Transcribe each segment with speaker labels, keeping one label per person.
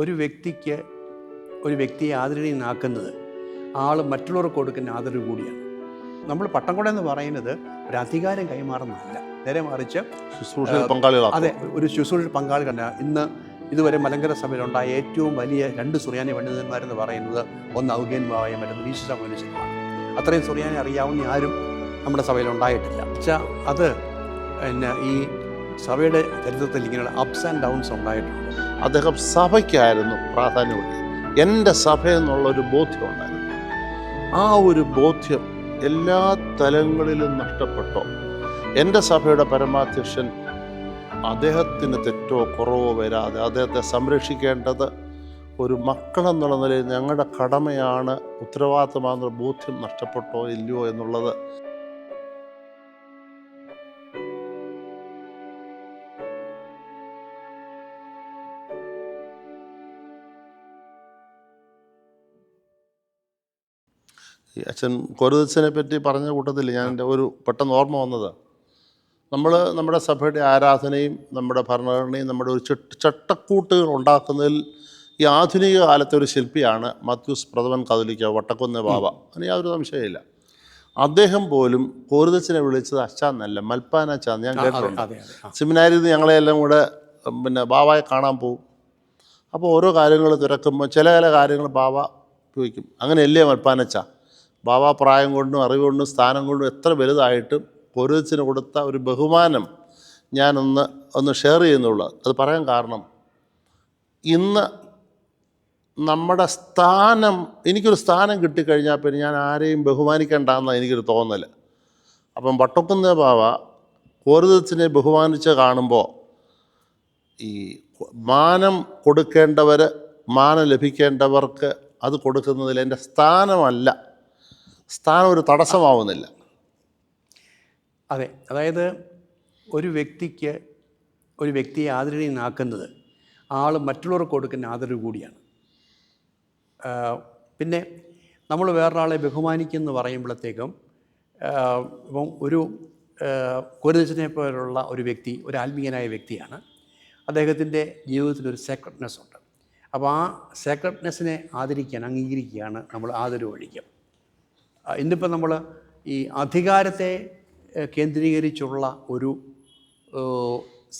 Speaker 1: ഒരു വ്യക്തിക്ക് ഒരു വ്യക്തിയെ ആദരണീയനാക്കുന്നത് ആൾ മറ്റുള്ളവർക്ക് കൊടുക്കുന്ന ആദരവ് കൂടിയാണ്. നമ്മൾ പട്ടംകൊട എന്ന് പറയുന്നത് ഒരു അധികാരം കൈമാറുന്നതല്ല, നേരെ മറിച്ച്
Speaker 2: ശുശ്രൂഷയിൽ പങ്കാളികളാണ്.
Speaker 1: അതെ, ഒരു ശുശ്രൂഷ പങ്കാളികളല്ല. ഇതുവരെ മലങ്കര സഭയിലുണ്ടായ ഏറ്റവും വലിയ 2 സുറിയാനി പണ്ഡിതന്മാരെന്ന് പറയുന്നത് ഒന്ന് ഔഗേൻ ബാവയും മറ്റൊന്ന് ഈശ്വര മനുഷ്യനുമാണ്. അത്രയും സുറിയാനി അറിയാവുന്ന ആരും നമ്മുടെ സഭയിൽ ഉണ്ടായിട്ടില്ല. വെച്ചാൽ അത് പിന്നെ ഈ സഭയുടെ ചരിത്രത്തിൽ ഇങ്ങനെ അപ്സ് ആൻഡ് ഡൗൺസ് ഉണ്ടായിട്ടുണ്ട്.
Speaker 2: അദ്ദേഹം സഭയ്ക്കായിരുന്നു പ്രാധാന്യം. എൻ്റെ സഭ എന്നുള്ളൊരു ബോധ്യം ഉണ്ടായിരുന്നു. ആ ഒരു ബോധ്യം എല്ലാ തലങ്ങളിലും നഷ്ടപ്പെട്ടോ. എൻ്റെ സഭയുടെ പരമാധ്യക്ഷൻ അദ്ദേഹത്തിന് തെറ്റോ കുറവോ വരാതെ അദ്ദേഹത്തെ സംരക്ഷിക്കേണ്ടത് ഒരു മക്കളെന്നുള്ള നിലയിൽ ഞങ്ങളുടെ കടമയാണ്, ഉത്തരവാദിത്തമാകുന്ന ബോധ്യം നഷ്ടപ്പെട്ടോ ഇല്ലയോ എന്നുള്ളത് ഈ അച്ഛൻ കൊരുതച്ഛനെ പറ്റി പറഞ്ഞ കൂട്ടത്തിൽ ഞാൻ എൻ്റെ ഒരു പെട്ടെന്ന് ഓർമ്മ വന്നത്, നമ്മുടെ സഭയുടെ ആരാധനയും നമ്മുടെ ഭരണഘടനയും നമ്മുടെ ഒരു ചട്ടക്കൂട്ടുകൾ ഉണ്ടാക്കുന്നതിൽ ഈ ആധുനിക കാലത്തെ ഒരു ശില്പിയാണ് മാത്യൂസ് പ്രഥമൻ കാതോലിക്ക വട്ടക്കുന്ന് ബാവ. അതിന് യാതൊരു സംശയമില്ല. അദ്ദേഹം പോലും കോരുതച്ഛനെ വിളിച്ചത് അച്ഛാന്നല്ല, മൽപ്പാനച്ചാന്ന് ഞാൻ കേട്ടിട്ടുണ്ട്. സെമിനാരിൽ നിന്ന് ഞങ്ങളെല്ലാം കൂടെ ബാവയെ കാണാൻ പോകും. അപ്പോൾ ഓരോ കാര്യങ്ങൾ തിരക്കുമ്പോൾ ചില കാര്യങ്ങൾ ബാവ ചോദിക്കും, അങ്ങനെയല്ലേ മൽപ്പാനച്ച? ബാവ പ്രായം കൊണ്ടും അറിവ് കൊണ്ടും സ്ഥാനം കൊണ്ടും എത്ര വലുതായിട്ടും കോരുതച്ഛന് കൊടുത്ത ഒരു ബഹുമാനം ഞാനൊന്ന് ഷെയർ ചെയ്യുന്നുള്ളൂ. അത് പറയാൻ കാരണം, ഇന്ന് നമ്മുടെ സ്ഥാനം, എനിക്കൊരു സ്ഥാനം കിട്ടിക്കഴിഞ്ഞാൽ പിന്നെ ഞാൻ ആരെയും ബഹുമാനിക്കേണ്ടെന്നാണ് എനിക്കൊരു തോന്നൽ. അപ്പം വട്ടക്കുന്ന് ബാവ കോരുതച്ഛനെ ബഹുമാനിച്ച് കാണുമ്പോൾ ഈ മാനം കൊടുക്കേണ്ടവർ, മാനം ലഭിക്കേണ്ടവർക്ക് അത് കൊടുക്കുന്നതിൽ എൻ്റെ സ്ഥാനം ഒരു തടസ്സമാവുന്നില്ല.
Speaker 1: അതെ, അതായത് ഒരു വ്യക്തിയെ ആദരണീയനാക്കുന്നത് ആൾ മറ്റുള്ളവർക്ക് കൊടുക്കുന്ന ആദരവ് കൂടിയാണ്. പിന്നെ നമ്മൾ വേറൊരാളെ ബഹുമാനിക്കുമെന്ന് പറയുമ്പോഴത്തേക്കും ഇപ്പം ഒരു കോരുതച്ഛനെ പോലുള്ള ഒരു വ്യക്തി ഒരു ആത്മീയനായ വ്യക്തിയാണ്. അദ്ദേഹത്തിൻ്റെ ജീവിതത്തിലൊരു സേക്രഡ്നെസ് ഉണ്ട്. അപ്പോൾ ആ സേക്രഡ്നെസ്സിനെ അംഗീകരിക്കുകയാണ് നമ്മൾ ആദരവ് ഒഴിക്കും. ഇന്നിപ്പോൾ നമ്മൾ ഈ അധികാരത്തെ കേന്ദ്രീകരിച്ചുള്ള ഒരു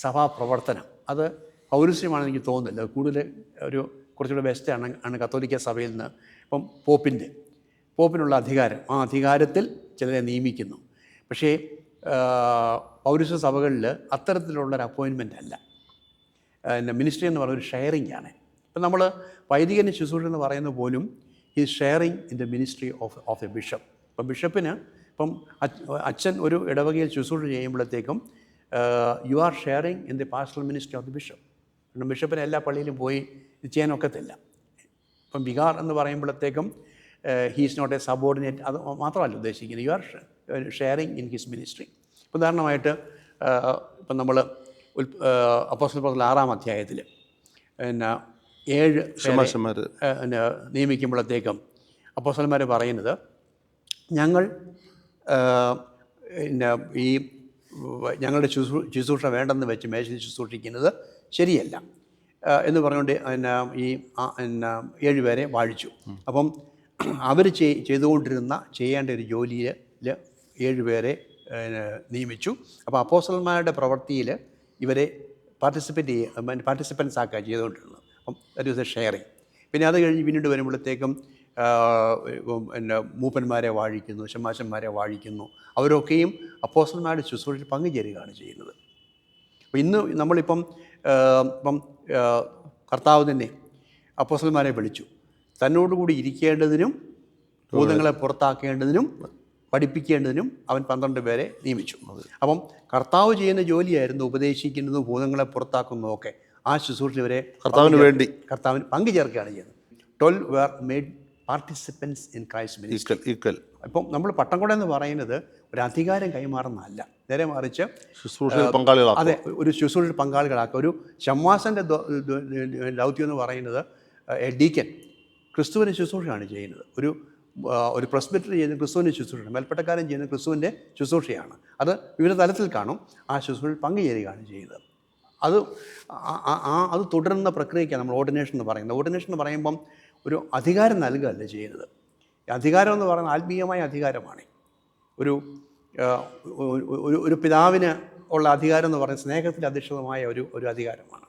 Speaker 1: സഭാപ്രവർത്തനം അത് പൗരസ്യമാണെന്ന് എനിക്ക് തോന്നുന്നില്ല. കൂടുതൽ കുറച്ചുകൂടെ ബെസ്റ്റാണ് കത്തോലിക്ക സഭയിൽ നിന്ന്. ഇപ്പം പോപ്പിനുള്ള അധികാരം, ആ അധികാരത്തിൽ ചിലരെ നിയമിക്കുന്നു. പക്ഷേ പൗരസ്യ സഭകളിൽ അത്തരത്തിലുള്ളൊരു അപ്പോയിൻമെൻ്റ് അല്ല. മിനിസ്ട്രി എന്ന് പറയുന്ന ഒരു ഷെയറിംഗ് ആണ്. ഇപ്പം നമ്മൾ വൈദികന് ശുശ്രൂഷ എന്ന് പറയുന്നത് പോലും ഈ sharing in the ministry of A bishop. ഇപ്പം ബിഷപ്പിന് അച്ഛൻ ഒരു ഇടവകയിൽ ശുശ്രൂഷ ചെയ്യുമ്പോഴത്തേക്കും you are sharing in the pastoral ministry of the bishop. കാരണം ബിഷപ്പിന് എല്ലാ പള്ളിയിലും പോയി ഇത് ചെയ്യാനൊക്കത്തില്ല. ഇപ്പം വികാർ എന്ന് പറയുമ്പോഴത്തേക്കും ഹീസ് നോട്ട് എ സബോർഡിനേറ്റ്, അത് മാത്രമല്ല ഉദ്ദേശിക്കുന്നത്, you are sharing in his ministry. ഉദാഹരണമായിട്ട് ഇപ്പം നമ്മൾ അപ്പോസ്തല പ്രവൃത്തി 6-ാം അധ്യായത്തിൽ 7 നിയമിക്കുമ്പോഴത്തേക്കും അപ്പോസ്തലന്മാർ പറയുന്നത്, ഞങ്ങൾ ഞങ്ങളുടെ ശുശ്രൂഷ വേണ്ടെന്ന് വെച്ച് മേശയിൽ ശുശ്രൂഷിക്കുന്നത് ശരിയല്ല എന്ന് പറഞ്ഞുകൊണ്ട് ഈ 7 പേരെ വാഴിച്ചു. അപ്പം അവർ ചെയ്യേണ്ട ഒരു ജോലിയിൽ 7 പേരെ നിയമിച്ചു. അപ്പോൾ അപ്പോസ്തലന്മാരുടെ പ്രവൃത്തിയിൽ ഇവരെ പാർട്ടിസിപ്പൻസ് ആക്കുക ചെയ്തുകൊണ്ടിരുന്നത്. അപ്പം ദാറ്റ് ഈസ് എ ഷെയറിങ്. പിന്നെ അത് കഴിഞ്ഞ് പിന്നീട് വരുമ്പോഴത്തേക്കും മൂപ്പന്മാരെ വാഴിക്കുന്നു, ശമാശന്മാരെ വാഴിക്കുന്നു. അവരൊക്കെയും അപ്പോസ്തലന്മാരുടെ ശുശ്രൂഷയിൽ പങ്കുചേരുകയാണ് ചെയ്യുന്നത്. അപ്പോൾ ഇന്ന് നമ്മളിപ്പം കർത്താവ് തന്നെ അപ്പോസ്തലന്മാരെ വിളിച്ചു, തന്നോടുകൂടി ഇരിക്കേണ്ടതിനും ഭൂതങ്ങളെ പുറത്താക്കേണ്ടതിനും പഠിപ്പിക്കേണ്ടതിനും അവൻ 12 പേരെ നിയമിച്ചു. അപ്പം കർത്താവ് ചെയ്യുന്ന ജോലിയായിരുന്നു ഉപദേശിക്കുന്നതും ഭൂതങ്ങളെ പുറത്താക്കുന്നതും. ആ ശുശ്രൂഷ ഇവരെ കർത്താവിന് പങ്കുചേർക്കുകയാണ് ചെയ്യുന്നത്. 12 were made participants in Christ's ministry.
Speaker 2: Equal.
Speaker 1: ഇപ്പം നമ്മൾ പട്ടംകൊട എന്ന് പറയുന്നത് ഒരു അധികാരം കൈമാറുന്നതല്ല, നേരെ മറിച്ച്
Speaker 2: ശുശ്രൂഷയിൽ പങ്കാളികളാക്കുക.
Speaker 1: അതെ, ഒരു ശുശ്രൂഷയിൽ പങ്കാളികളാക്കുക. ഒരു ശമ്മാസൻ്റെ ദൗത്യം എന്ന് പറയുന്നത് ഡീക്കൻ ക്രിസ്തുവിൻ്റെ ശുശ്രൂഷയാണ് ചെയ്യുന്നത്. ഒരു പ്രസ്ബിറ്ററി ചെയ്യുന്ന ക്രിസ്തുവിൻ്റെ ശുശ്രൂഷയാണ്, മേൽപ്പട്ടക്കാരൻ ചെയ്യുന്ന ക്രിസ്തുവിൻ്റെ ശുശ്രൂഷയാണ്. അത് വിവിധ തലത്തിൽ കാണും. ആ ശുശ്രൂഷയിൽ പങ്കുചേരുകയാണ് ചെയ്യുന്നത്. അത് അത് തുടരുന്ന പ്രക്രിയയ്ക്കാണ് നമ്മൾ ഓർഡിനേഷൻ എന്ന് പറയുന്നത്. ഓർഡിനേഷൻ എന്ന് പറയുമ്പം ഒരു അധികാരം നൽകുകയല്ല ചെയ്യുന്നത്. അധികാരം എന്ന് പറയുന്നത് ആത്മീയമായ അധികാരമാണ്. ഒരു ഒരു പിതാവിന് ഉള്ള അധികാരം എന്ന് പറയുന്നത് സ്നേഹത്തിൽ അധിഷ്ഠിതമായ ഒരു അധികാരമാണ്.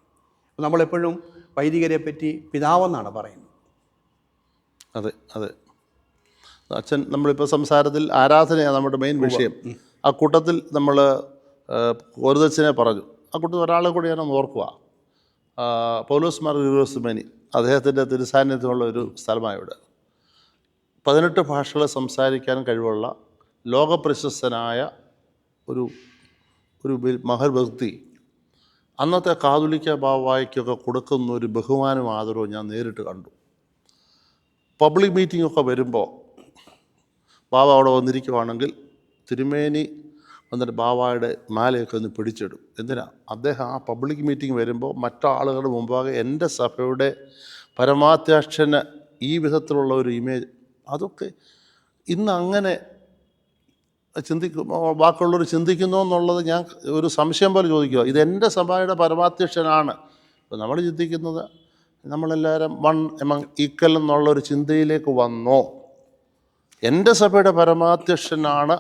Speaker 1: നമ്മളെപ്പോഴും വൈദികരെ പറ്റി പിതാവെന്നാണ് പറയുന്നത്.
Speaker 2: അതെ അതെ. അച്ഛൻ നമ്മളിപ്പോൾ സംസാരത്തിൽ ആരാധനയാണ് നമ്മുടെ മെയിൻ വിഷയം. ആ കൂട്ടത്തിൽ നമ്മൾ കോരുതച്ഛനെ പറഞ്ഞു. ആ കൂട്ടത്തിൽ ഒരാളെ കൂടി ഞാനൊന്ന് ഓർക്കുക. പൗലോസ് മാർ ഗ്രിഗോറിയോസ് അദ്ദേഹത്തിൻ്റെ തിരുസാന്നിധ്യമുള്ള ഒരു സ്ഥലമാണ് ഇവിടെ. 18 ഭാഷകൾ സംസാരിക്കാൻ കഴിവുള്ള ലോകപ്രശസ്തനായ ഒരു മഹൽ വ്യക്തി അന്നത്തെ കാതോലിക്ക ബാവായ്ക്കൊക്കെ കൊടുക്കുന്ന ഒരു ബഹുമാനവും ആദരവും ഞാൻ നേരിട്ട് കണ്ടു. പബ്ലിക് മീറ്റിങ്ങൊക്കെ വരുമ്പോൾ ബാവ അവിടെ വന്നിരിക്കുവാണെങ്കിൽ തിരുമേനി വന്നിട്ട് ബാവായുടെ മാലയൊക്കെ ഒന്ന് പിടിച്ചിടും. എന്തിനാ? അദ്ദേഹം ആ പബ്ലിക് മീറ്റിംഗ് വരുമ്പോൾ മറ്റാളുകളുടെ മുമ്പാകെ എൻ്റെ സഭയുടെ പരമാധ്യക്ഷന് ഈ വിധത്തിലുള്ള ഒരു ഇമേജ്, അതൊക്കെ ഇന്ന് അങ്ങനെ ബാക്കിയുള്ളവർ ചിന്തിക്കുന്നു എന്നുള്ളത് ഞാൻ ഒരു സംശയം പോലെ ചോദിക്കുക. ഇതെൻ്റെ സഭയുടെ പരമാധ്യക്ഷനാണ്. ഇപ്പോൾ നമ്മൾ ചിന്തിക്കുന്നത് നമ്മളെല്ലാവരും വൺ എമംഗ് ഈക്വൽ എന്നുള്ളൊരു ചിന്തയിലേക്ക് വന്നോ? എൻ്റെ സഭയുടെ പരമാധ്യക്ഷനാണ്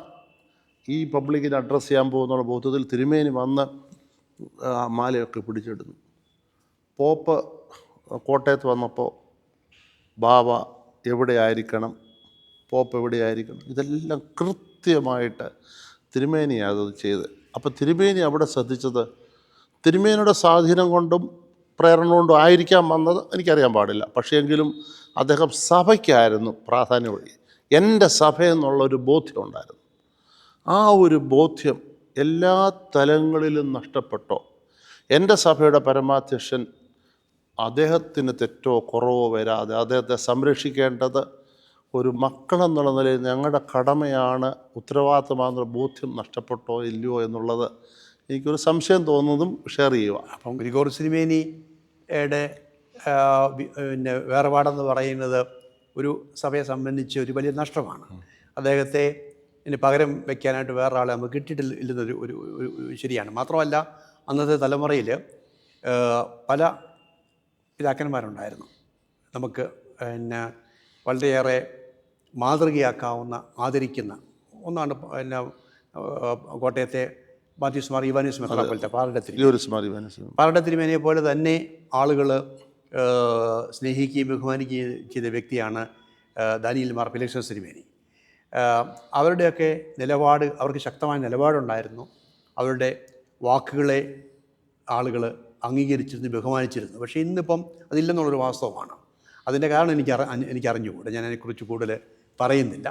Speaker 2: ഈ പബ്ലിക്കിനെ അഡ്രസ്സ് ചെയ്യാൻ പോകുന്നുള്ള ബോധത്തിൽ തിരുമേനി വന്ന് മാലയൊക്കെ പിടിച്ചെടുന്നു. പോപ്പ് കോട്ടയത്ത് വന്നപ്പോൾ ബാവ എവിടെയായിരിക്കണം, പോപ്പ് എവിടെയായിരിക്കണം, ഇതെല്ലാം കൃത്യമായിട്ട് തിരുമേനിയാണ് അത് ചെയ്ത്. അപ്പോൾ തിരുമേനി അവിടെ ശ്രദ്ധിച്ചത് തിരുമേനിയുടെ സ്വാധീനം കൊണ്ടും പ്രേരണ കൊണ്ടും ആയിരിക്കാം വന്നത്, എനിക്കറിയാൻ പാടില്ല. പക്ഷേ എങ്കിലും അദ്ദേഹം സഭയ്ക്കായിരുന്നു പ്രാധാന്യം. വഴി എൻ്റെ സഭ എന്നുള്ളൊരു ബോധ്യം ഉണ്ടായിരുന്നു. ആ ഒരു ബോധ്യം എല്ലാ തലങ്ങളിലും നഷ്ടപ്പെട്ടോ? എൻ്റെ സഭയുടെ പരമാധ്യക്ഷൻ അദ്ദേഹത്തിന് തെറ്റോ കുറവോ വരാതെ അദ്ദേഹത്തെ സംരക്ഷിക്കേണ്ടത് ഒരു മക്കളെന്നുള്ള നിലയിൽ ഞങ്ങളുടെ കടമയാണ്, ഉത്തരവാദിത്തമാണെന്നുള്ള ബോധ്യം നഷ്ടപ്പെട്ടോ ഇല്ലയോ എന്നുള്ളത് എനിക്കൊരു സംശയം തോന്നുന്നതും ഷെയർ ചെയ്യുക.
Speaker 1: അപ്പം ഗ്രിഗോറിയോസ് തിരുമേനിയുടെ പിന്നെ വേർപാടെന്ന് പറയുന്നത് ഒരു സഭയെ സംബന്ധിച്ച് ഒരു വലിയ നഷ്ടമാണ്. അദ്ദേഹത്തെ ഇനി പകരം വയ്ക്കാനായിട്ട് വേറൊരാളെ നമുക്ക് കിട്ടിയിട്ടില്ലെന്നൊരു ഒരു ശരിയാണ്. മാത്രമല്ല അന്നത്തെ തലമുറയിൽ പല പിതാക്കന്മാരുണ്ടായിരുന്നു നമുക്ക് പിന്നെ വളരെയേറെ മാതൃകയാക്കാവുന്ന, ആദരിക്കുന്ന ഒന്നാണ്. പിന്നെ കോട്ടയത്തെ മാത്യൂസ് മാർ ഇവാനിയോസ് മെത്രാപ്പൊലീത്ത പാറയുടെ തിരുമേനിയെ പോലെ തന്നെ ആളുകൾ സ്നേഹിക്കുകയും ബഹുമാനിക്കുകയും ചെയ്ത വ്യക്തിയാണ് ദാനിയേൽ മാർ പീലക്സിയോസ് തിരുമേനി. അവരുടെയൊക്കെ നിലപാട്, അവർക്ക് ശക്തമായ നിലപാടുണ്ടായിരുന്നു. അവരുടെ വാക്കുകളെ ആളുകൾ അംഗീകരിച്ചിരുന്നു, ബഹുമാനിച്ചിരുന്നു. പക്ഷേ ഇന്നിപ്പം അതില്ലെന്നുള്ളൊരു വാസ്തവമാണ്. അതിൻ്റെ കാരണം എനിക്കറിഞ്ഞുകൂടെ, ഞാൻ അതിനെക്കുറിച്ച് കൂടുതൽ പറയുന്നില്ല.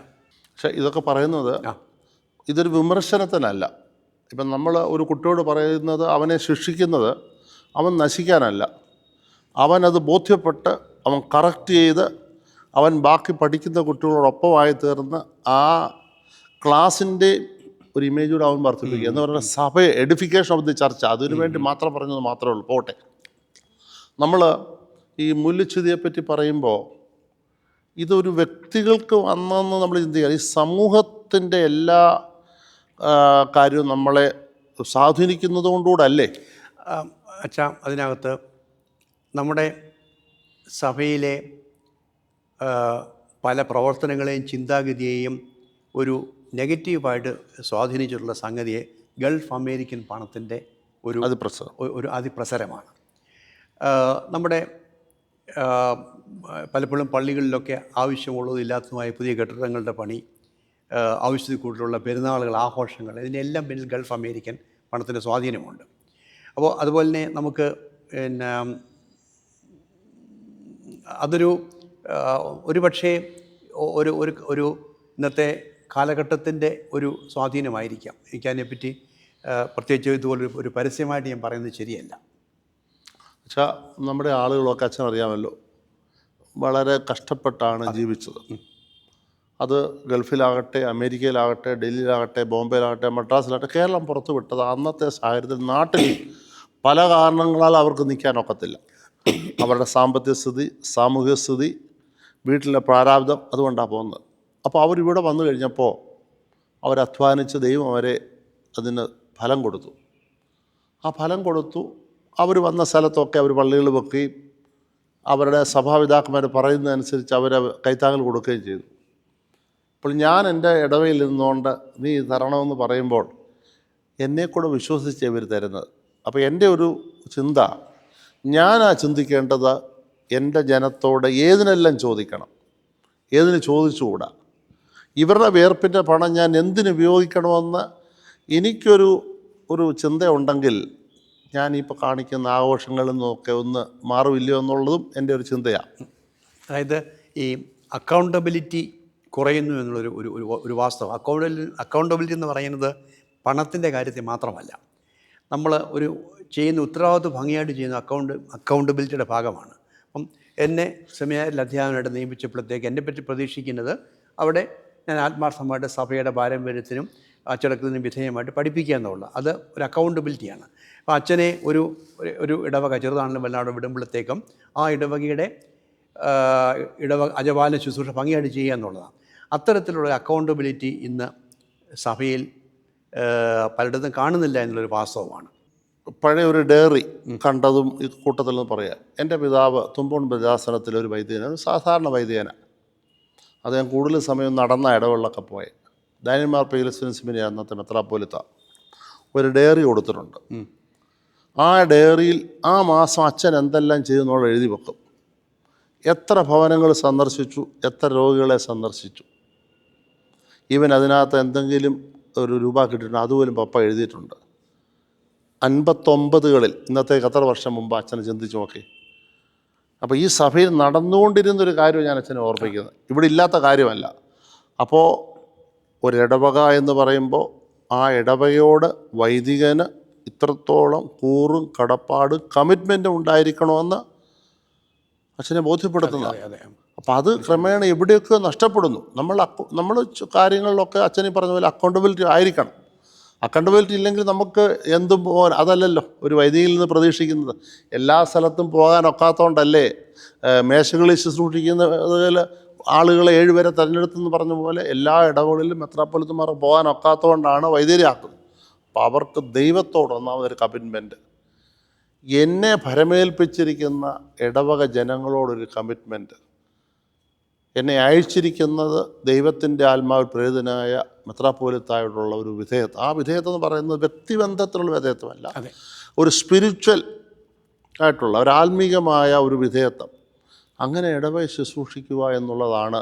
Speaker 2: പക്ഷേ ഇതൊക്കെ പറയുന്നത് ഇതൊരു വിമർശനത്തിനല്ല. ഇപ്പം നമ്മൾ ഒരു കുട്ടിയോട് പറയുന്നത് അവനെ ശിക്ഷിക്കുന്നത് അവൻ നശിക്കാനല്ല, അവനത് ബോധ്യപ്പെട്ട് അവൻ കറക്റ്റ് ചെയ്ത് അവൻ ബാക്കി പഠിക്കുന്ന കുട്ടികളോടൊപ്പമായി തീർന്ന് ആ ക്ലാസ്സിൻ്റെ ഒരു ഇമേജൂടെ അവൻ വർദ്ധിപ്പിക്കുക എന്ന് പറയുന്ന സഭ എഡിഫിക്കേഷൻ ഓഫ് ദി ചർച്ച, അതിനു വേണ്ടി മാത്രം പറഞ്ഞത് മാത്രമേ ഉള്ളൂ. പോട്ടെ, നമ്മൾ ഈ മുല്ലുച്യുതിയെപ്പറ്റി പറയുമ്പോൾ ഇതൊരു വ്യക്തികൾക്ക് വന്നെന്ന് നമ്മൾ ചിന്തിക്കുക. ഈ സമൂഹത്തിൻ്റെ എല്ലാ കാര്യവും നമ്മളെ സ്വാധീനിക്കുന്നത് കൊണ്ടുകൂടല്ലേ
Speaker 1: അച്ഛാ? അതിനകത്ത് നമ്മുടെ സഭയിലെ പല പ്രവർത്തനങ്ങളെയും ചിന്താഗതിയെയും ഒരു നെഗറ്റീവായിട്ട് സ്വാധീനിച്ചിട്ടുള്ള സംഗതിയെ ഗൾഫ് അമേരിക്കൻ പണത്തിൻ്റെ ഒരു അതിപ്രസരമാണ്. നമ്മുടെ പലപ്പോഴും പള്ളികളിലൊക്കെ ആവശ്യമുള്ളതും ഇല്ലാത്തതുമായ പുതിയ കെട്ടിടങ്ങളുടെ പണി, ആവശ്യത്തിൽ കൂടുതലുള്ള പെരുന്നാളുകൾ, ആഘോഷങ്ങൾ, ഇതിനെല്ലാം പിന്നിൽ ഗൾഫ് അമേരിക്കൻ പണത്തിൻ്റെ സ്വാധീനമുണ്ട്. അപ്പോൾ അതുപോലെ തന്നെ നമുക്ക് പിന്നെ അതൊരു പക്ഷേ ഒരു ഇന്നത്തെ കാലഘട്ടത്തിൻ്റെ ഒരു സ്വാധീനമായിരിക്കാം. എനിക്കതിനെപ്പറ്റി പ്രത്യേകിച്ച് ഇതുപോലെ ഒരു പരസ്യമായിട്ട് ഞാൻ പറയുന്നത് ശരിയല്ല.
Speaker 2: പക്ഷേ നമ്മുടെ ആളുകളൊക്കെ അച്ഛൻ അറിയാമല്ലോ, വളരെ കഷ്ടപ്പെട്ടാണ് ജീവിച്ചത്. അത് ഗൾഫിലാകട്ടെ, അമേരിക്കയിലാകട്ടെ, ഡൽഹിയിലാകട്ടെ, ബോംബെയിലാകട്ടെ, മദ്രാസിലാകട്ടെ, കേരളം പുറത്തു വിട്ടത് അന്നത്തെ സാഹചര്യത്തിൽ നാട്ടിൽ പല കാരണങ്ങളാൽ അവർക്ക് നിൽക്കാനൊക്കത്തില്ല. അവരുടെ സാമ്പത്തിക സ്ഥിതി, സാമൂഹിക സ്ഥിതി, വീട്ടിലെ പ്രാരാബ്ദം, അതുകൊണ്ടാണ് പോകുന്നത്. അപ്പോൾ അവരിവിടെ വന്നു കഴിഞ്ഞപ്പോൾ അവരധ്വാനിച്ച് ദൈവം അവരെ അതിന് ഫലം കൊടുത്തു. ആ ഫലം കൊടുത്തു, അവർ വന്ന സ്ഥലത്തൊക്കെ അവർ പള്ളികൾ വെക്കുകയും അവരുടെ സഭാപിതാക്കന്മാർ പറയുന്നതനുസരിച്ച് അവർ കൈത്താങ്ങൽ കൊടുക്കുകയും ചെയ്തു. അപ്പോൾ ഞാൻ എൻ്റെ ഇടവയിൽ നിന്നുകൊണ്ട് നീ തരണമെന്ന് പറയുമ്പോൾ എന്നെക്കൂടെ വിശ്വസിച്ച് ഇവർ തരുന്നത്. അപ്പോൾ എൻ്റെ ഒരു ചിന്ത, ഞാനാ ചിന്തിക്കേണ്ടത് എൻ്റെ ജനത്തോട് ഏതിനെല്ലാം ചോദിക്കണം, ഏതിന് ചോദിച്ചുകൂടാ. ഇവരുടെ വിയർപ്പിൻ്റെ പണം ഞാൻ എന്തിന് ഉപയോഗിക്കണമെന്ന് എനിക്കൊരു ചിന്തയുണ്ടെങ്കിൽ ഞാനിപ്പോൾ കാണിക്കുന്ന ആഘോഷങ്ങളിൽ നിന്നൊക്കെ ഒന്ന് മാറുമില്ലയോ എന്നുള്ളതും എൻ്റെ ഒരു ചിന്തയാണ്.
Speaker 1: അതായത് ഈ അക്കൗണ്ടബിലിറ്റി കുറയുന്നു എന്നുള്ളൊരു ഒരു വാസ്തവം. അക്കൗണ്ടബിലിറ്റി എന്ന് പറയുന്നത് പണത്തിൻ്റെ കാര്യത്തിൽ മാത്രമല്ല, നമ്മൾ ഒരു ചെയ്യുന്ന ഉത്തരവാദിത്വം ഭംഗിയായിട്ട് ചെയ്യുന്ന അക്കൗണ്ടബിലിറ്റിയുടെ ഭാഗമാണ്. അപ്പം എന്നെ സെമിനാരിൽ അധ്യാപകനായിട്ട് നിയമിച്ചപ്പോഴത്തേക്ക് എന്നെപ്പറ്റി പ്രതീക്ഷിക്കുന്നത് അവിടെ ഞാൻ ആത്മാർത്ഥമായിട്ട് സഭയുടെ പാരമ്പര്യത്തിനും അച്ചടക്കത്തിനും വിധേയമായിട്ട് പഠിപ്പിക്കുക എന്നുള്ളത്, അത് ഒരു അക്കൗണ്ടബിലിറ്റിയാണ്. അപ്പോൾ അച്ഛനെ ഒരു ഇടവക ചെറുതാണെങ്കിലും വല്ലാതെ വിടുമ്പോഴത്തേക്കും ആ ഇടവകയുടെ അജപാലന ശുശ്രൂഷ ഭംഗിയായിട്ട് ചെയ്യുക എന്നുള്ളതാണ്. അത്തരത്തിലുള്ള അക്കൗണ്ടബിലിറ്റി ഇന്ന് സഭയിൽ പലയിടത്തും കാണുന്നില്ല എന്നുള്ളൊരു വാസ്തവമാണ്.
Speaker 2: പഴയ ഒരു ഡയറി കണ്ടതും ഈ കൂട്ടത്തിൽ നിന്ന് പറയാം. എൻ്റെ പിതാവ് തുമ്പോൺ ഭദ്രാസനത്തിലെ ഒരു വൈദികനാണ്, സാധാരണ വൈദികനാണ്. അദ്ദേഹം കൂടുതൽ സമയം നടന്ന ഇടവെള്ളമൊക്കെ പോയി. ഡാനിയൽമാർ പീലസിൻസിമിനെ അന്നത്തെ മെത്രാപ്പോലിത്ത ഒരു ഡയറി കൊടുത്തിട്ടുണ്ട്. ആ ഡയറിയിൽ ആ മാസം അച്ഛൻ എന്തെല്ലാം ചെയ്തെന്നുള്ള എഴുതി വെക്കും. എത്ര ഭവനങ്ങൾ സന്ദർശിച്ചു, എത്ര രോഗികളെ സന്ദർശിച്ചു, ഈവൻ അതിനകത്ത് എന്തെങ്കിലും ഒരു രൂപ കിട്ടിയിട്ടുണ്ട്, അതുപോലും പപ്പ എഴുതിയിട്ടുണ്ട്. 59കളിൽ, ഇന്നത്തേക്ക് എത്ര വർഷം മുമ്പ് അച്ഛനെ ചിന്തിച്ച് നോക്കി. അപ്പോൾ ഈ സഭയിൽ നടന്നുകൊണ്ടിരുന്നൊരു കാര്യം ഞാൻ അച്ഛനെ ഓർമ്മിക്കുന്നത്, ഇവിടെ ഇല്ലാത്ത കാര്യമല്ല. അപ്പോൾ ഒരിടവക എന്ന് പറയുമ്പോൾ ആ ഇടവകയോട് വൈദികന് ഇത്രത്തോളം കൂറും കടപ്പാടും കമ്മിറ്റ്മെൻറ്റും ഉണ്ടായിരിക്കണമെന്ന് അച്ഛനെ ബോധ്യപ്പെടുത്തുന്നതാണ്. അപ്പോൾ അത് ക്രമേണ എവിടെയൊക്കെ നഷ്ടപ്പെടുന്നു. നമ്മൾ കാര്യങ്ങളിലൊക്കെ അച്ഛനെ പറഞ്ഞ പോലെ അക്കൗണ്ടബിലിറ്റി ആയിരിക്കണം. അക്കൗണ്ടബിലിറ്റി ഇല്ലെങ്കിൽ നമുക്ക് എന്തും പോകാൻ, അതല്ലല്ലോ ഒരു വൈദികയിൽ നിന്ന് പ്രതീക്ഷിക്കുന്നത്. എല്ലാ സ്ഥലത്തും പോകാനൊക്കാത്തതുകൊണ്ടല്ലേ മേശകളിൽ ശുശ്രൂഷിക്കുന്നതിൽ ആളുകളെ 7 പേരെ തിരഞ്ഞെടുത്തെന്ന് പറഞ്ഞ പോലെ എല്ലാ ഇടവകളിലും മെത്രാപ്പൊലിത്തമാർ പോകാനൊക്കാത്തതുകൊണ്ടാണ് വൈദികരാക്കുന്നത്. അപ്പോൾ അവർക്ക് ദൈവത്തോട് ഒന്നാമതൊരു കമ്മിറ്റ്മെൻറ്റ്, എന്നെ ഭരമേൽപ്പിച്ചിരിക്കുന്ന ഇടവക ജനങ്ങളോടൊരു കമ്മിറ്റ്മെൻറ്റ്, എന്നെ അയച്ചിരിക്കുന്നത് ദൈവത്തിൻ്റെ ആത്മാവിൽ പ്രേരിതനായ മെത്രാപ്പോലിത്തായോടുള്ള ഒരു വിധേയത്വം. ആ വിധേയത്വം എന്ന് പറയുന്നത് വ്യക്തിബന്ധത്തിലുള്ള വിധേയത്വമല്ല, ഒരു സ്പിരിച്വൽ ആയിട്ടുള്ള ഒരു ആത്മീകമായ ഒരു വിധേയത്വം. അങ്ങനെ ഇടവകയെ ശുശ്രൂഷിക്കുക എന്നുള്ളതാണ്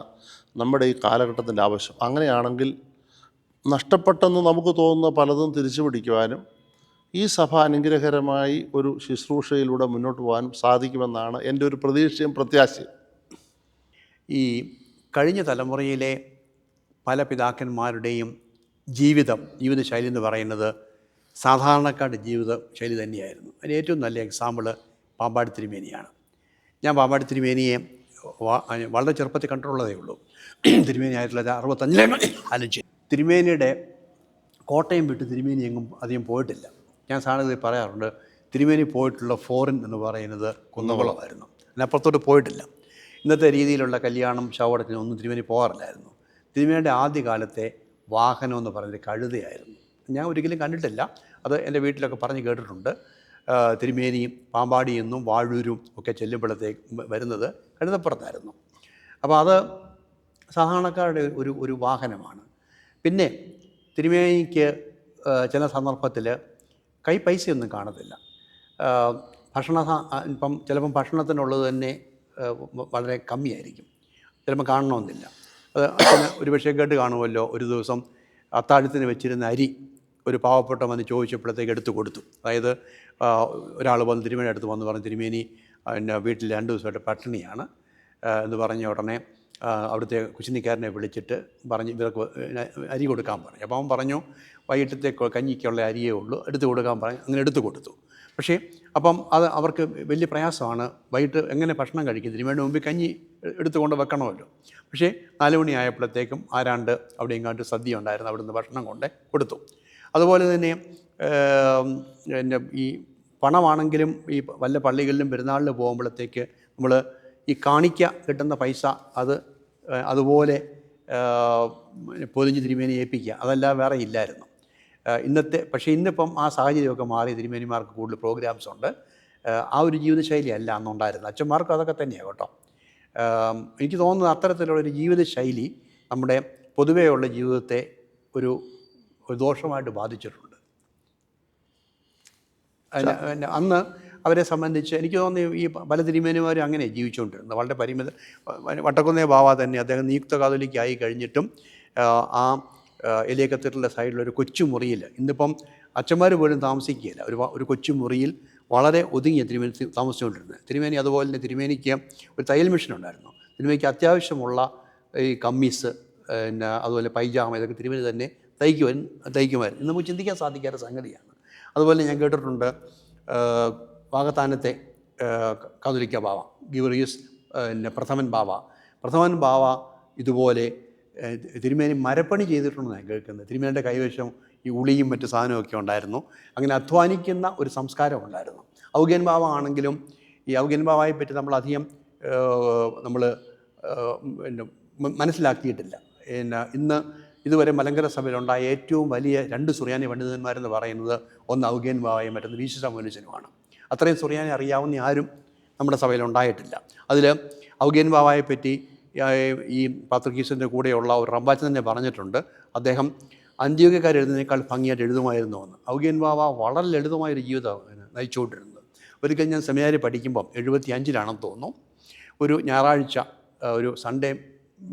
Speaker 2: നമ്മുടെ ഈ കാലഘട്ടത്തിൻ്റെ ആവശ്യം. അങ്ങനെയാണെങ്കിൽ നഷ്ടപ്പെട്ടെന്ന് നമുക്ക് തോന്നുന്ന പലതും തിരിച്ചു പിടിക്കുവാനും ഈ സഭ അനുഗ്രഹകരമായി ഒരു ശുശ്രൂഷയിലൂടെ മുന്നോട്ട് പോകാനും സാധിക്കുമെന്നാണ് എൻ്റെ ഒരു പ്രതീക്ഷയും പ്രത്യാശയും.
Speaker 1: ഈ കഴിഞ്ഞ തലമുറയിലെ പല പിതാക്കന്മാരുടെയും ജീവിതശൈലി എന്ന് പറയുന്നത് സാധാരണക്കാരുടെ ജീവിതശൈലി തന്നെയായിരുന്നു. അതിന് ഏറ്റവും നല്ല എക്സാമ്പിള് പാമ്പാടി തിരുമേനിയാണ്. ഞാൻ പാമ്പാടി തിരുമേനിയെ വളരെ ചെറുപ്പത്തിൽ കണ്ടിട്ടുള്ളതേ ഉള്ളൂ. തിരുമേനി 1965 ആലോചിച്ച് തിരുമേനിയുടെ കോട്ടയം വിട്ട് തിരുമേനി എങ്ങും അധികം പോയിട്ടില്ല. ഞാൻ സാധാരണ പറയാറുണ്ട്, തിരുമേനി പോയിട്ടുള്ള ഫോറിൻ എന്ന് പറയുന്നത് കുന്നംകുളമായിരുന്നു, അതിനപ്പുറത്തോട്ട് പോയിട്ടില്ല. ഇന്നത്തെ രീതിയിലുള്ള കല്യാണം ശവടത്തിനൊന്നും തിരുമേനി പോകാറില്ലായിരുന്നു. തിരുമേനിയുടെ ആദ്യകാലത്തെ വാഹനം എന്ന് പറയുന്നത് കഴുതയായിരുന്നു. ഞാൻ ഒരിക്കലും കണ്ടിട്ടില്ല, അത് എൻ്റെ വീട്ടിലൊക്കെ പറഞ്ഞ് കേട്ടിട്ടുണ്ട്. തിരുമേനി പാമ്പാടി എന്നും വാഴൂരും ഒക്കെ ചെല്ലുമ്പോഴത്തേക്ക് വരുന്നത് കഴുതപ്പുറത്തായിരുന്നു. അപ്പോൾ അത് സാധാരണക്കാരുടെ ഒരു വാഹനമാണ്. പിന്നെ തിരുമേനിക്ക് ചില സന്ദർഭത്തിൽ കൈ പൈസയൊന്നും കാണത്തില്ല. ചിലപ്പം ഭക്ഷണത്തിനുള്ളത് തന്നെ വളരെ കമ്മിയായിരിക്കും, ചിലപ്പോൾ കാണണമെന്നില്ല. അത് അച്ഛന് ഒരു പക്ഷേ കേട്ട് കാണുമല്ലോ, ഒരു ദിവസം അത്താഴത്തിന് വെച്ചിരുന്ന അരി ഒരു പാവപ്പെട്ട വന്ന് ചോദിച്ചപ്പോഴത്തേക്ക് എടുത്തു കൊടുത്തു. അതായത് ഒരാൾ വന്ന് തിരുമേനി അടുത്ത് വന്ന് പറഞ്ഞു, തിരുമേനി എൻ്റെ വീട്ടിൽ 2 ദിവസമായിട്ട് പട്ടിണിയാണ് എന്ന് പറഞ്ഞ ഉടനെ അവിടുത്തെ കുശിനിക്കാരനെ വിളിച്ചിട്ട് പറഞ്ഞ് ഇവർക്ക് അരി കൊടുക്കാൻ പറഞ്ഞു. അപ്പോൾ അവൻ പറഞ്ഞു, വൈകിട്ടത്തെ കഞ്ഞിക്കുള്ള അരിയേ ഉള്ളൂ, എടുത്തു കൊടുക്കാൻ പറഞ്ഞു. അങ്ങനെ എടുത്തു കൊടുത്തു. പക്ഷേ അപ്പം അത് അവർക്ക് വലിയ പ്രയാസമാണ്, വൈകിട്ട് എങ്ങനെ ഭക്ഷണം കഴിക്കും, തിരുമേനിയുടെ മുമ്പിൽ കഞ്ഞി എടുത്തുകൊണ്ട് വെക്കണമല്ലോ. പക്ഷേ 4 മണി ആയപ്പോഴത്തേക്കും ആരാണ്ട് അവിടെ ഇങ്ങോട്ട് സദ്യ ഉണ്ടായിരുന്നു, അവിടുന്ന് ഭക്ഷണം കൊണ്ട് കൊടുത്തു. അതുപോലെ തന്നെ എൻ്റെ ഈ പണമാണെങ്കിലും ഈ വല്ല പള്ളികളിലും പെരുന്നാളിൽ പോകുമ്പോഴത്തേക്ക് നമ്മൾ ഈ കാണിക്ക കിട്ടുന്ന പൈസ അതുപോലെ പൊതിഞ്ഞ് തിരുമേനി ഏൽപ്പിക്കുക, അതല്ല വേറെ ഇല്ലായിരുന്നു. പക്ഷേ ഇന്നിപ്പം ആ സാഹചര്യമൊക്കെ മാറി, തിരുമേനിമാർക്ക് കൂടുതൽ പ്രോഗ്രാംസ് ഉണ്ട്. ആ ഒരു ജീവിതശൈലിയല്ല അന്നുണ്ടായിരുന്നത്. അച്ഛന്മാർക്കും അതൊക്കെ തന്നെയാണ് കേട്ടോ. എനിക്ക് തോന്നുന്നത് അത്തരത്തിലുള്ളൊരു ജീവിതശൈലി നമ്മുടെ പൊതുവെയുള്ള ജീവിതത്തെ ഒരു ദോഷമായിട്ട് ബാധിച്ചിട്ടുണ്ട്. അന്ന് അവരെ സംബന്ധിച്ച് എനിക്ക് തോന്നുന്നു ഈ പല തിരുമേനിമാരും അങ്ങനെ ജീവിച്ചുകൊണ്ടിരുന്നത്. വളരെ പരിമിത വട്ടക്കുന്നേ ബാവ തന്നെ അദ്ദേഹം നിയുക്ത കാതോലിക്കായി കഴിഞ്ഞിട്ടും ആ എലിയ കത്തീഡ്രലിൻ്റെ സൈഡിലൊരു കൊച്ചു മുറിയിൽ, ഇന്നിപ്പം അച്ഛന്മാർ പോലും താമസിക്കുകയില്ല, ഒരു കൊച്ചു മുറിയിൽ വളരെ ഒതുങ്ങിയ തിരുമേനി താമസിച്ചുകൊണ്ടിരുന്നത്. തിരുമേനി അതുപോലെ തന്നെ തിരുമേനിക്ക് ഒരു തയ്യൽ മെഷീൻ ഉണ്ടായിരുന്നു. തിരുമേനിക്ക് അത്യാവശ്യമുള്ള ഈ കമ്മീസ് പിന്നെ അതുപോലെ പൈജാമ ഇതൊക്കെ തിരുമേനി തന്നെ തയ്ക്കുമായിരുന്നു. ഇന്ന് നമുക്ക് ചിന്തിക്കാൻ സാധിക്കാത്ത സംഗതിയാണ്. അതുപോലെ ഞാൻ കേട്ടിട്ടുണ്ട് വാകത്താനത്തെ കാതോലിക്ക ബാവ ഗീവർഗീസ് പിന്നെ പ്രഥമൻ ബാവ ഇതുപോലെ തിരുമേനി മരപ്പണി ചെയ്തിട്ടുണ്ടെന്നാണ് കേൾക്കുന്നത്. തിരുമേനിയുടെ കൈവശം ഈ ഉളിയും മറ്റു സാധനമൊക്കെ ഉണ്ടായിരുന്നു. അങ്ങനെ അധ്വാനിക്കുന്ന ഒരു സംസ്കാരം ഉണ്ടായിരുന്നു. ഔഗേൻ ബാവ ആണെങ്കിലും ഈ ഔഗേൻ ബാവയെ പറ്റി നമ്മളധികം പിന്നെ മനസ്സിലാക്കിയിട്ടില്ല. പിന്നെ ഇന്ന് ഇതുവരെ മലങ്കര സഭയിലുണ്ടായ ഏറ്റവും വലിയ 2 സുറിയാനി പണ്ഡിതന്മാരെന്ന് പറയുന്നത് ഒന്ന് ഔഗേൻ ബാവയും മറ്റൊന്ന് വീശു സാമുവലച്ചനുമാണ്. അത്രയും സുറിയാനി അറിയാവുന്ന ആരും നമ്മുടെ സഭയിലുണ്ടായിട്ടില്ല. അതിൽ ഔഗേൻ ബാവയെ പറ്റി ഈ പാത്രിക്കീസിൻ്റെ കൂടെയുള്ള ഒരു റമ്പാച്ചൻ തന്നെ പറഞ്ഞിട്ടുണ്ട്, അദ്ദേഹം അന്ത്യോക്യക്കാർ എഴുതുന്നതിനേക്കാൾ ഭംഗിയായിട്ട് എഴുതുമായിരുന്നു എന്ന്. ഔഗേൻ ബാവ വളരെ ലളിതമായൊരു ജീവിതം നയിച്ചുകൊണ്ടിരുന്നത്. ഒരിക്കൽ ഞാൻ സെമിനാരി പഠിക്കുമ്പം 75-ലാണെന്ന് തോന്നുന്നു, ഒരു ഞായറാഴ്ച ഒരു സൺഡേ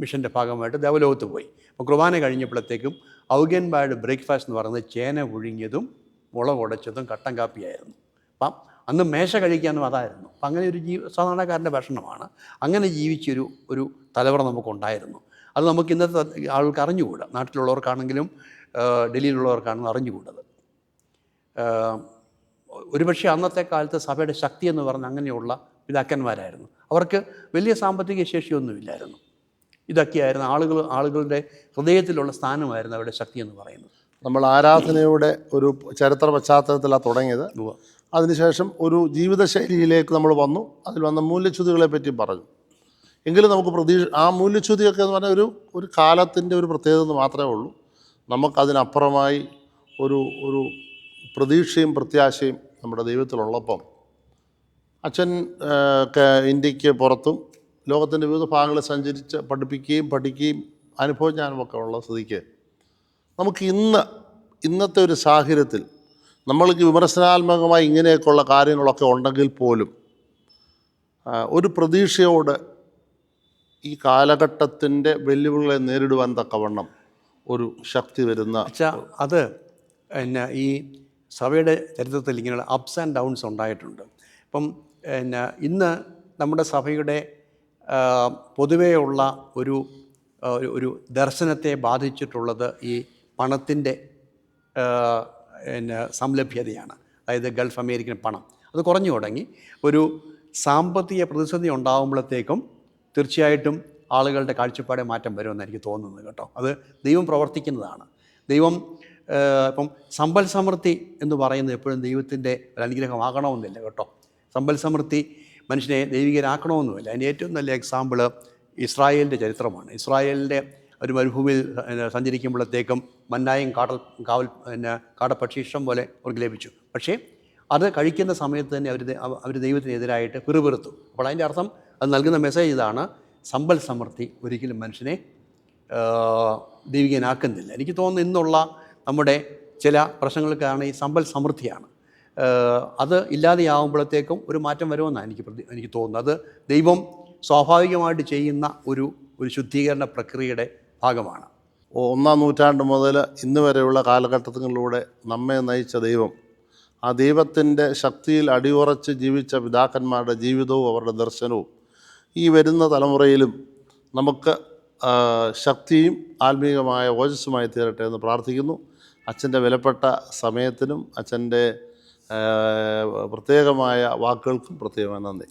Speaker 1: മിഷൻ്റെ ഭാഗമായിട്ട് ദേവലോകത്ത് പോയി. അപ്പോൾ കുർബാന കഴിഞ്ഞപ്പോഴത്തേക്കും ഔഗേൻ ബാവയുടെ ബ്രേക്ക്ഫാസ്റ്റ് എന്ന് പറയുന്നത് ചേന പുഴുങ്ങിയതും മുളക് ഉടച്ചതും കട്ടൻ കാപ്പിയായിരുന്നു. അപ്പം അന്ന് മേശ കഴിക്കാനും അതായിരുന്നു. അപ്പം അങ്ങനെ ഒരു സാധാരണക്കാരൻ്റെ ഭക്ഷണമാണ്. അങ്ങനെ ജീവിച്ചൊരു തലമുറ നമുക്കുണ്ടായിരുന്നു. അത് നമുക്ക് ഇന്നത്തെ ആൾക്ക് അറിഞ്ഞുകൂടാ. നാട്ടിലുള്ളവർക്കാണെങ്കിലും ഡൽഹിയിലുള്ളവർക്കാണെങ്കിലും അറിഞ്ഞുകൂടത്. ഒരുപക്ഷെ അന്നത്തെ കാലത്ത് സഭയുടെ ശക്തി എന്ന് പറഞ്ഞാൽ അങ്ങനെയുള്ള പിതാക്കന്മാരായിരുന്നു. അവർക്ക് വലിയ സാമ്പത്തിക ശേഷിയൊന്നുമില്ലായിരുന്നു. ഇതൊക്കെയായിരുന്നു ആളുകളുടെ ഹൃദയത്തിലുള്ള സ്ഥാനമായിരുന്നു അവരുടെ ശക്തി എന്ന് പറയുന്നത്.
Speaker 2: നമ്മൾ ആരാധനയുടെ ഒരു ചരിത്ര പശ്ചാത്തലത്തിലാണ് തുടങ്ങിയത്. അതിനുശേഷം ഒരു ജീവിതശൈലിയിലേക്ക് നമ്മൾ വന്നു. അതിൽ വന്ന മൂല്യച്യുതികളെ പറ്റി പറഞ്ഞു. എങ്കിലും നമുക്ക് ആ മൂല്യച്യുതിയൊക്കെ എന്ന് പറഞ്ഞാൽ ഒരു കാലത്തിൻ്റെ ഒരു പ്രത്യേകത എന്ന് മാത്രമേ ഉള്ളൂ. നമുക്കതിനപ്പുറമായി ഒരു പ്രതീക്ഷയും പ്രത്യാശയും നമ്മുടെ ദൈവത്തിലുള്ളപ്പം അച്ഛൻ ഇന്ത്യക്ക് പുറത്തും ലോകത്തിൻ്റെ വിവിധ ഭാഗങ്ങളിൽ സഞ്ചരിച്ച് പഠിക്കുകയും അനുഭവജ്ഞാനമൊക്കെ ഉള്ള സ്ഥിതിക്ക് നമുക്ക് ഇന്നത്തെ ഒരു സാഹചര്യത്തിൽ നമ്മൾക്ക് വിമർശനാത്മകമായി ഇങ്ങനെയൊക്കെയുള്ള കാര്യങ്ങളൊക്കെ ഉണ്ടെങ്കിൽ പോലും ഒരു പ്രതീക്ഷയോട് ഈ കാലഘട്ടത്തിൻ്റെ വെല്ലുവിളികളെ നേരിടുവാൻ തക്കവണ്ണം ഒരു ശക്തി വരുന്ന
Speaker 1: അത് പിന്നെ ഈ സഭയുടെ ചരിത്രത്തിൽ ഇങ്ങനെയുള്ള അപ്സ് ആൻഡ് ഡൗൺസ് ഉണ്ടായിട്ടുണ്ട്. ഇപ്പം പിന്നെ ഇന്ന് നമ്മുടെ സഭയുടെ പൊതുവെയുള്ള ഒരു ദർശനത്തെ ബാധിച്ചിട്ടുള്ളത് ഈ പണത്തിൻ്റെ പിന്നെ സംലഭ്യതയാണ്. അതായത് ഗൾഫ് അമേരിക്കൻ പണം അത് കുറഞ്ഞു തുടങ്ങി. ഒരു സാമ്പത്തിക പ്രതിസന്ധി ഉണ്ടാകുമ്പോഴത്തേക്കും തീർച്ചയായിട്ടും ആളുകളുടെ കാഴ്ചപ്പാടെ മാറ്റം വരുമെന്ന് എനിക്ക് തോന്നുന്നത് കേട്ടോ. അത് ദൈവം പ്രവർത്തിക്കുന്നതാണ്. ദൈവം ഇപ്പം സമ്പൽ സമൃദ്ധി എന്ന് പറയുന്നത് എപ്പോഴും ദൈവത്തിൻ്റെ ഒരു അനുഗ്രഹമാകണമെന്നില്ല കേട്ടോ. സമ്പൽ സമൃദ്ധി മനുഷ്യനെ ദൈവികരാക്കണമെന്നുമില്ല. അതിൻ്റെ ഏറ്റവും നല്ല എക്സാമ്പിൾ ഇസ്രായേലിൻ്റെ ചരിത്രമാണ്. ഇസ്രായേലിൻ്റെ ഒരു മരുഭൂമിയിൽ സഞ്ചരിക്കുമ്പോഴത്തേക്കും മന്നായും കാടപ്പക്ഷി ഇഷ്ടം പോലെ അവർക്ക് ലഭിച്ചു. പക്ഷേ അത് കഴിക്കുന്ന സമയത്ത് തന്നെ അവർ ദൈവത്തിനെതിരായിട്ട് പിറുപിറുത്തു. അപ്പോൾ അതിൻ്റെ അർത്ഥം അത് നൽകുന്ന മെസ്സേജ് ഇതാണ്: സമ്പൽ സമൃദ്ധി ഒരിക്കലും മനുഷ്യനെ ദൈവികനാക്കുന്നില്ല. എനിക്ക് തോന്നുന്നു ഇന്നുള്ള നമ്മുടെ ചില പ്രശ്നങ്ങൾക്കാണ് ഈ സമ്പൽ സമൃദ്ധിയാണ്. അത് ഇല്ലാതെയാവുമ്പോഴത്തേക്കും ഒരു മാറ്റം വരുമെന്നാണ് എനിക്ക് തോന്നുന്നത്. അത് ദൈവം സ്വാഭാവികമായിട്ട് ചെയ്യുന്ന ഒരു ശുദ്ധീകരണ പ്രക്രിയയുടെ ഭാഗമാണ്.
Speaker 2: 1-ാം നൂറ്റാണ്ട് മുതൽ ഇന്ന് വരെയുള്ള കാലഘട്ടങ്ങളിലൂടെ നമ്മെ നയിച്ച ദൈവം, ആ ദൈവത്തിൻ്റെ ശക്തിയിൽ അടിയുറച്ച് ജീവിച്ച പിതാക്കന്മാരുടെ ജീവിതവും അവരുടെ ദർശനവും ഈ വരുന്ന തലമുറയിലും നമുക്ക് ശക്തിയും ആത്മീയമായ ഓജസ്സുമായി തീരട്ടെ എന്ന് പ്രാർത്ഥിക്കുന്നു. അച്ഛൻ്റെ വിലപ്പെട്ട സമയത്തിനും അച്ഛൻ്റെ പ്രത്യേകമായ വാക്കുകൾക്കും പ്രത്യേകമായി നന്ദി.